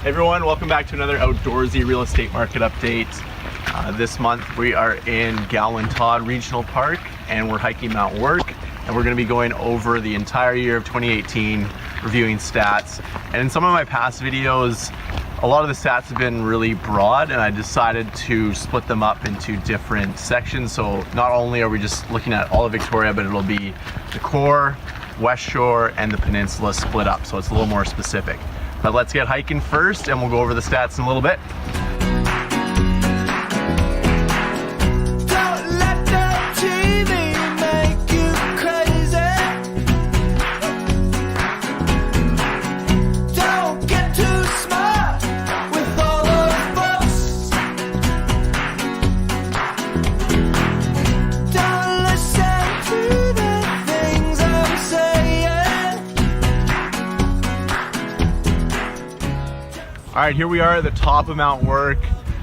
Hey everyone, welcome back to another Outdoorsy real estate market update. This month we are in Galwin-Todd Regional Park and we're hiking Mount Work, and we're going to be going over the entire year of 2018, reviewing stats. And in some of my past videos, a lot of the stats have been really broad, and I decided to split them up into different sections. So not only are we just looking at all of Victoria, but it'll be the core, West Shore, and the peninsula split up, so it's a little more specific. But let's get hiking first and we'll go over the stats in a little bit. All right, here we are at the top of Mount Work.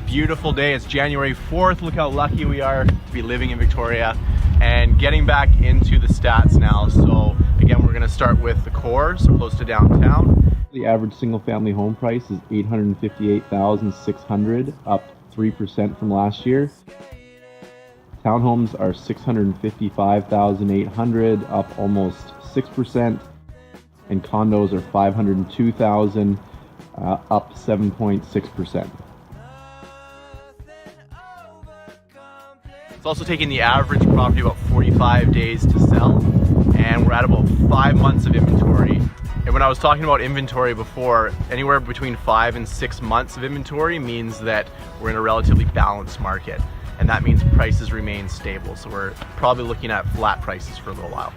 Beautiful day, it's January 4th. Look how lucky we are to be living in Victoria. And getting back into the stats now. So again, we're gonna start with the core, so close to downtown. The average single family home price is $858,600, up 3% from last year. Townhomes are $655,800, up almost 6%. And condos are $502,000. Up 7.6%. It's also taking the average property about 45 days to sell, and we're at about 5 months of inventory. And when I was talking about inventory before, anywhere between 5 and 6 months of inventory means that we're in a relatively balanced market, and that means prices remain stable. So we're probably looking at flat prices for a little while.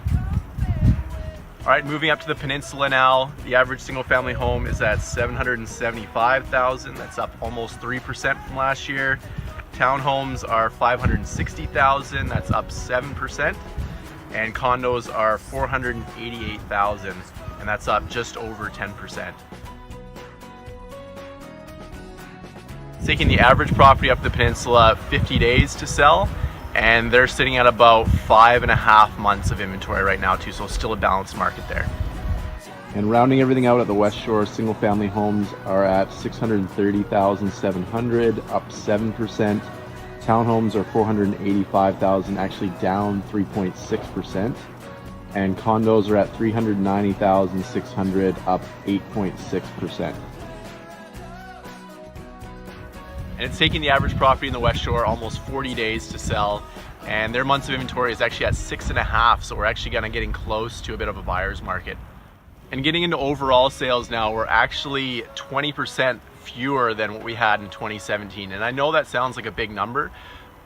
All right, moving up to the peninsula now. The average single family home is at $775,000. That's up almost 3% from last year. Townhomes are $560,000. That's up 7%. And condos are $488,000, and that's up just over 10%. It's taking the average property up the peninsula 50 days to sell, and they're sitting at about 5.5 months of inventory right now too, so still a balanced market there. And rounding everything out at the West Shore, single family homes are at $630,700, up 7%. Townhomes are $485,000, actually down 3.6%. And condos are at $390,600, up 8.6%. And it's taking the average property in the West Shore almost 40 days to sell, and their months of inventory is actually at 6.5, so we're actually getting close to a bit of a buyer's market. And getting into overall sales now, we're actually 20% fewer than what we had in 2017. And I know that sounds like a big number,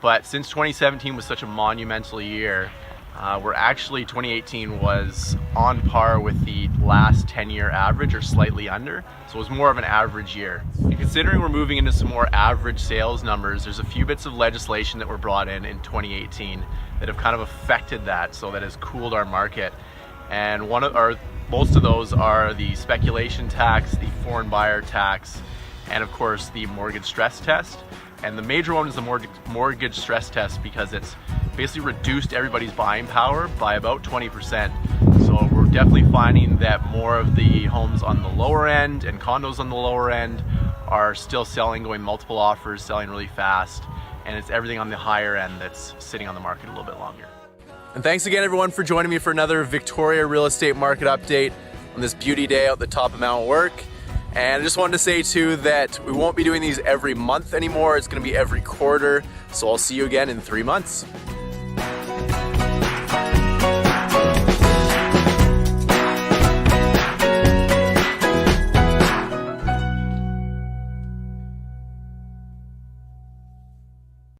but since 2017 was such a monumental year, 2018 was on par with the last 10-year average or slightly under, so it was more of an average year. And considering we're moving into some more average sales numbers, there's a few bits of legislation that were brought in 2018 that have kind of affected that, so that has cooled our market. And most of those are the speculation tax, the foreign buyer tax, and of course the mortgage stress test. And the major one is the mortgage stress test, because it's basically reduced everybody's buying power by about 20%. So we're definitely finding that more of the homes on the lower end and condos on the lower end are still selling, going multiple offers, selling really fast. And it's everything on the higher end that's sitting on the market a little bit longer. And thanks again everyone for joining me for another Victoria real estate market update on this beauty day out the top of Mount Work. And I just wanted to say too that we won't be doing these every month anymore. It's going to be every quarter. So I'll see you again in 3 months.